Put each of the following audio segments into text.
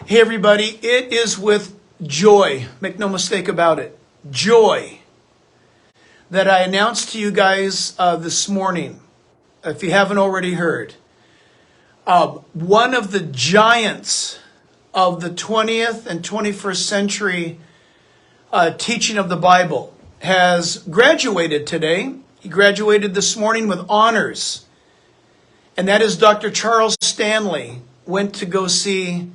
Hey everybody, it is with joy, make no mistake about it, joy, that I announced to you guys this morning, if you haven't already heard, one of the giants of the 20th and 21st century teaching of the Bible has graduated today. He graduated this morning with honors, and that is Dr. Charles Stanley. Went to go see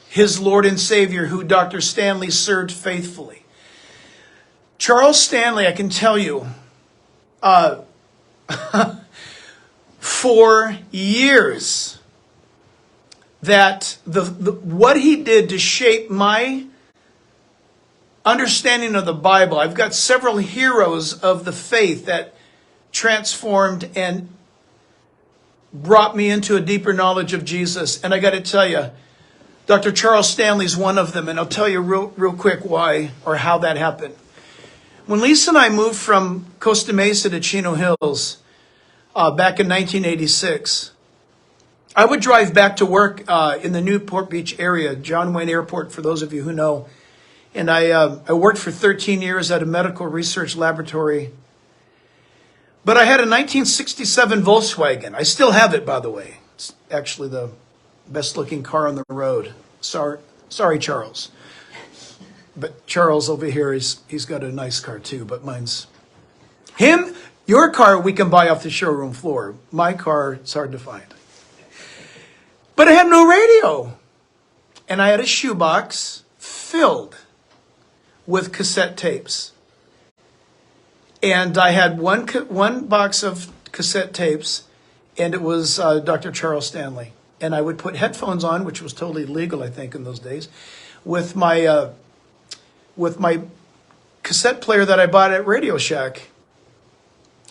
his Lord and Savior, who Dr. Stanley served faithfully. Charles Stanley, I can tell you, for years, that what he did to shape my understanding of the Bible. I've got several heroes of the faith that transformed and brought me into a deeper knowledge of Jesus. And I got to tell you, Dr. Charles Stanley is one of them, and I'll tell you real quick why or how that happened. When Lisa and I moved from Costa Mesa to Chino Hills back in 1986, I would drive back to work in the Newport Beach area, John Wayne Airport, for those of you who know. And I worked for 13 years at a medical research laboratory. But I had a 1967 Volkswagen. I still have it, by the way. It's actually the best looking car on the road. Sorry, Charles. But Charles over here, he's got a nice car too, but mine's him. Your car we can buy off the showroom floor. My car, it's hard to find. But I had no radio. And I had a shoebox filled with cassette tapes. And I had one box of cassette tapes, and it was Dr. Charles Stanley. And I would put headphones on, which was totally legal, I think, in those days, with my cassette player that I bought at Radio Shack.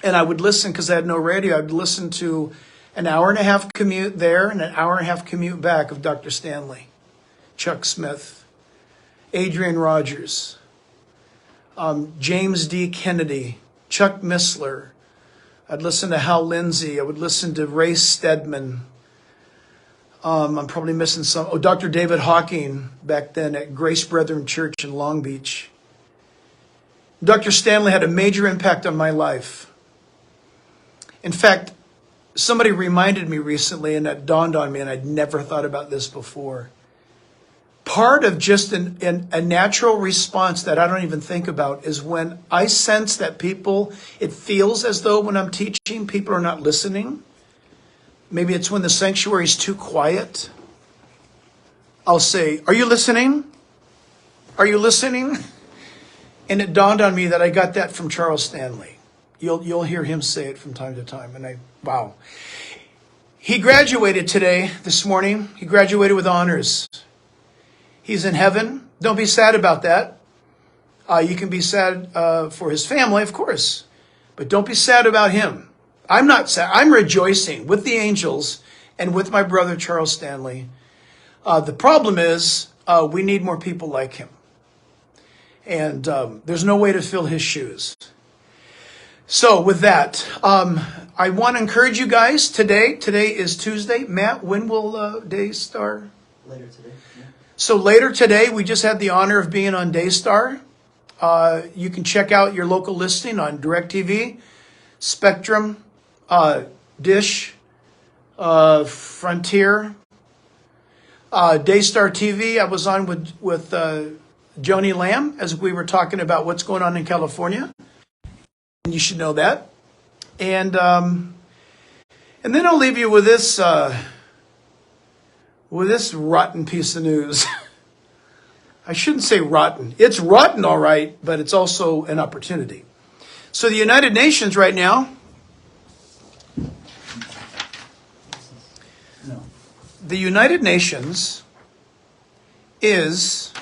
And I would listen, because I had no radio, I would listen to an hour and a half commute there and an hour and a half commute back of Dr. Stanley, Chuck Smith, Adrian Rogers, James D. Kennedy, Chuck Missler. I'd listen to Hal Lindsey. I would listen to Ray Stedman. I'm probably missing some. Oh, Dr. David Hawking back then at Grace Brethren Church in Long Beach. Dr. Stanley had a major impact on my life. In fact, somebody reminded me recently, and that dawned on me, and I'd never thought about this before. Part of just a natural response that I don't even think about is when I sense that it feels as though when I'm teaching, people are not listening. Maybe it's when the sanctuary is too quiet. I'll say, "Are you listening? Are you listening?" And it dawned on me that I got that from Charles Stanley. You'll hear him say it from time to time. And wow. He graduated this morning. He graduated with honors. He's in heaven. Don't be sad about that. You can be sad for his family, of course. But don't be sad about him. I'm not sad. I'm rejoicing with the angels and with my brother Charles Stanley. The problem is we need more people like him. And there's no way to fill his shoes. So with that, I want to encourage you guys today. Today is Tuesday. Matt, when will Daystar? Later today. Yeah. So later today, we just had the honor of being on Daystar. You can check out your local listing on DirecTV, Spectrum, Dish, Frontier, Daystar TV. I was on with Joni Lamb as we were talking about what's going on in California. And you should know that. And then I'll leave you with this rotten piece of news. I shouldn't say rotten. It's rotten, all right, but it's also an opportunity. So the United Nations right now, the United Nations is,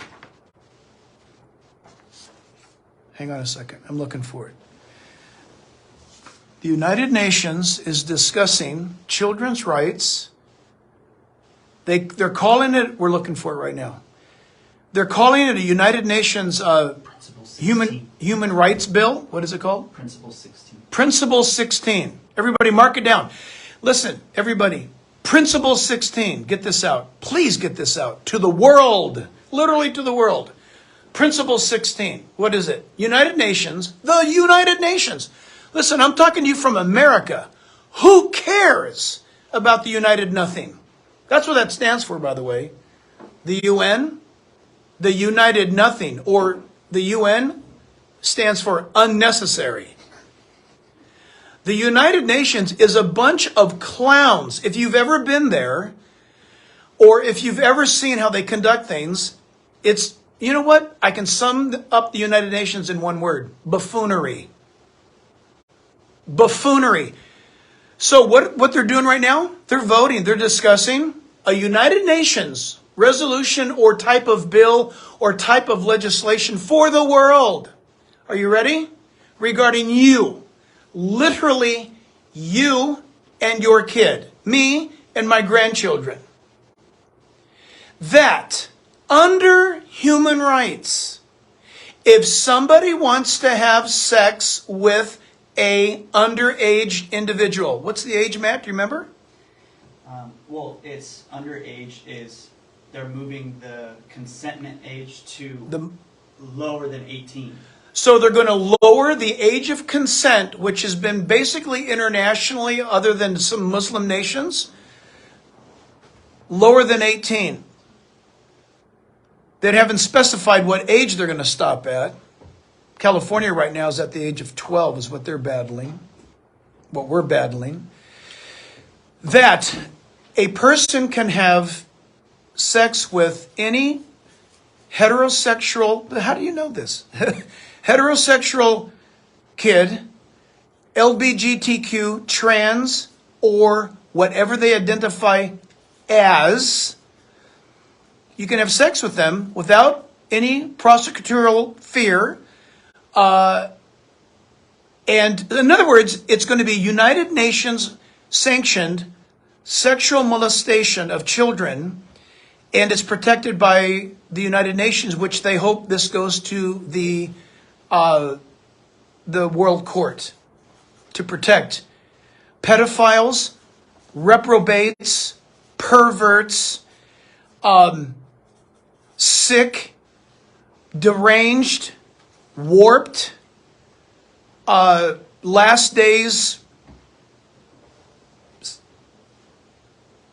hang on a second, I'm looking for it. The United Nations is discussing children's rights. They're calling it, we're looking for it right now. They're calling it a United Nations human rights bill. What is it called? Principle 16. Principle 16. Everybody mark it down. Listen, everybody. Principle 16, get this out. Please get this out. To the world, literally to the world. Principle 16, what is it? United Nations, the United Nations. Listen, I'm talking to you from America. Who cares about the United Nothing? That's what that stands for, by the way. The UN, the United Nothing, or the UN stands for unnecessary. The United Nations is a bunch of clowns. If you've ever been there, or if you've ever seen how they conduct things, it's, you know what? I can sum up the United Nations in one word: buffoonery. Buffoonery. So what they're doing right now, they're voting, they're discussing a United Nations resolution or type of bill or type of legislation for the world. Are you ready? Regarding you. Literally, you and your kid, me and my grandchildren. That, under human rights, if somebody wants to have sex with a underage individual, what's the age, Matt? Do you remember? Well, it's underage is they're moving the consentment age to lower than 18. So they're going to lower the age of consent, which has been basically internationally, other than some Muslim nations, lower than 18. They haven't specified what age they're going to stop at. California right now is at the age of 12 is what they're battling, what we're battling. That a person can have sex with any heterosexual, how do you know this? Heterosexual kid, LGBTQ, trans, or whatever they identify as. You can have sex with them without any prosecutorial fear. And in other words, it's going to be United Nations sanctioned sexual molestation of children, and it's protected by the United Nations, which they hope this goes to the World Court to protect pedophiles, reprobates, perverts, sick, deranged, warped, last days.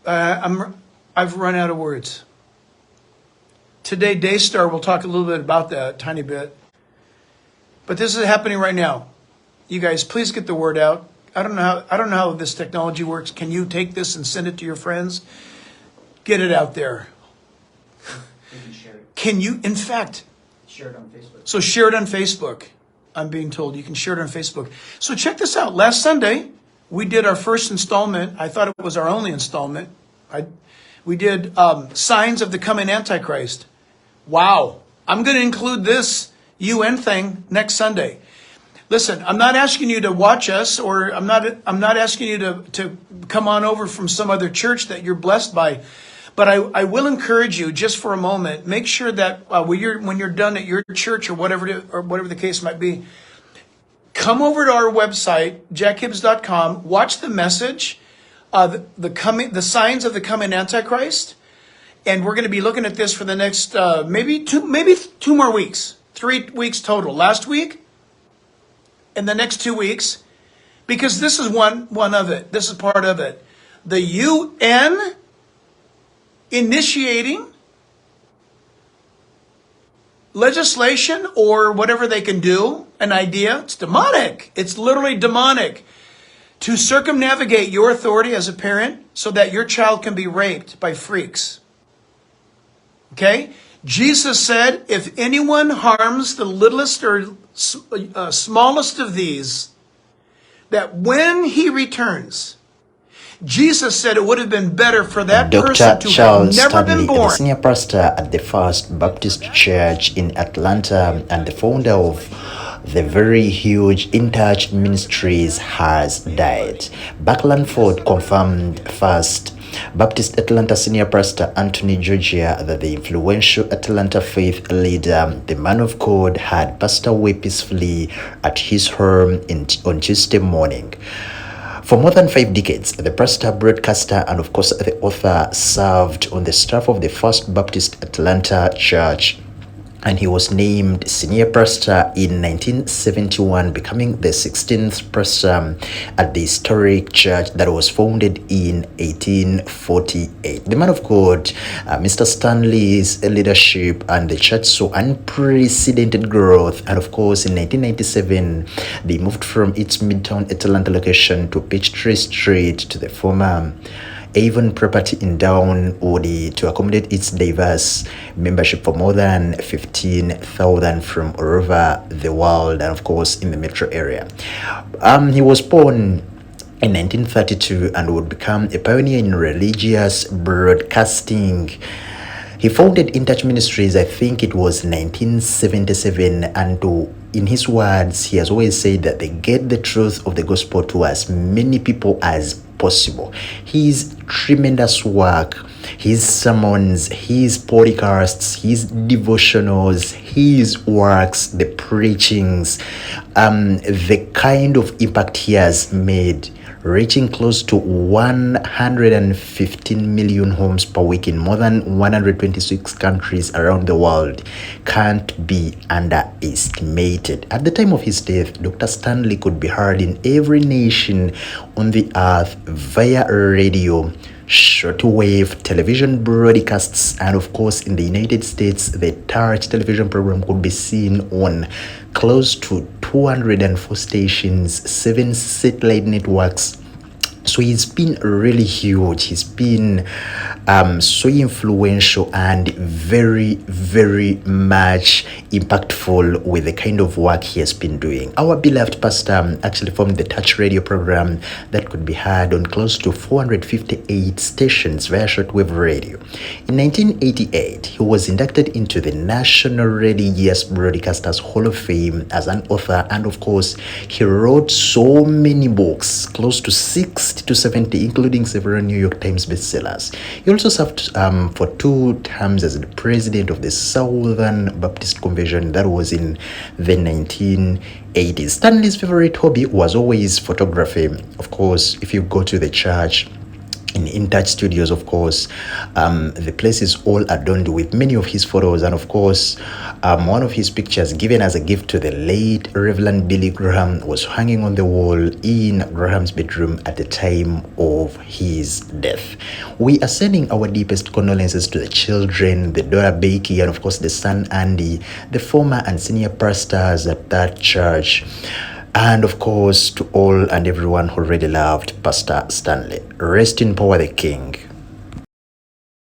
I've run out of words. Today, Daystar will talk a little bit about that, tiny bit. But this is happening right now. You guys, please get the word out. I don't know how this technology works. Can you take this and send it to your friends? Get it out there. You can share it. Can you, in fact, Share it on Facebook. so share it on Facebook. I'm being told you can share it on Facebook. So check this out. Last Sunday, we did our first installment. I thought it was our only installment. We did Signs of the Coming Antichrist. Wow. I'm going to include this UN thing next Sunday. Listen, I'm not asking you to watch us, or I'm not asking you to come on over from some other church that you're blessed by. But I will encourage you, just for a moment, make sure that when you're done at your church or whatever the case might be, come over to our website, jackhibbs.com, watch the message, the signs of the coming Antichrist, and we're going to be looking at this for the next maybe two more weeks, 3 weeks total. Last week and the next 2 weeks, because this is one of it. This is part of it. The UN initiating legislation or whatever they can do, an idea. It's demonic. It's literally demonic. To circumnavigate your authority as a parent so that your child can be raped by freaks. Okay? Jesus said, if anyone harms the littlest or smallest of these, that when he returns, Jesus said it would have been better for that person to Charles have never Stanley been born. is the senior pastor at the First Baptist Church in Atlanta and the founder of the very huge In Touch Ministries has died. Lanford confirmed First Baptist Atlanta senior pastor Anthony Georgia that the influential Atlanta faith leader, the man of God, had passed away peacefully at his home on Tuesday morning. For more than 5 decades, the pastor, broadcaster, and of course the author served on the staff of the First Baptist Atlanta Church, and he was named senior pastor in 1971, becoming the 16th pastor at the historic church that was founded in 1848. The man of God, Mr. Stanley's leadership and the church saw unprecedented growth, and of course in 1997 they moved from its Midtown Atlanta location to Peachtree Street to the former Avon property in Downwood to accommodate its diverse membership for more than 15,000 from all over the world, and of course in the metro area. He was born in 1932 and would become a pioneer in religious broadcasting. He founded In Touch Ministries, I think it was 1977, and in his words, he has always said that they get the truth of the gospel to as many people as possible. His tremendous work, his sermons, his podcasts, his devotionals, his works, the preachings, the kind of impact he has made, reaching close to 115 million homes per week in more than 126 countries around the world, can't be underestimated. At the time of his death, Dr. Stanley could be heard in every nation on the earth via radio, shortwave television broadcasts, and of course in the United States the Touch television program could be seen on close to 204 stations, 7 satellite networks. So he's been really huge. He's been so influential and very, very much impactful with the kind of work he has been doing. Our beloved pastor actually formed the Touch radio program that could be heard on close to 458 stations via shortwave radio. In 1988, he was inducted into the National Radio Broadcasters Hall of Fame as an author, and of course, he wrote so many books, close to 60 to 70, including several New York Times bestsellers. He also served for 2 terms as the president of the Southern Baptist Convention that was in the 1980s. Stanley's favorite hobby was always photography. Of course, if you go to the church, in Touch Studios, of course, the place is all adorned with many of his photos, and of course, one of his pictures given as a gift to the late Reverend Billy Graham was hanging on the wall in Graham's bedroom at the time of his death. We are sending our deepest condolences to the children, the daughter Becky, and of course the son Andy, the former and senior pastors at that church, and of course to all and everyone who really loved Pastor Stanley. Rest in power, the King.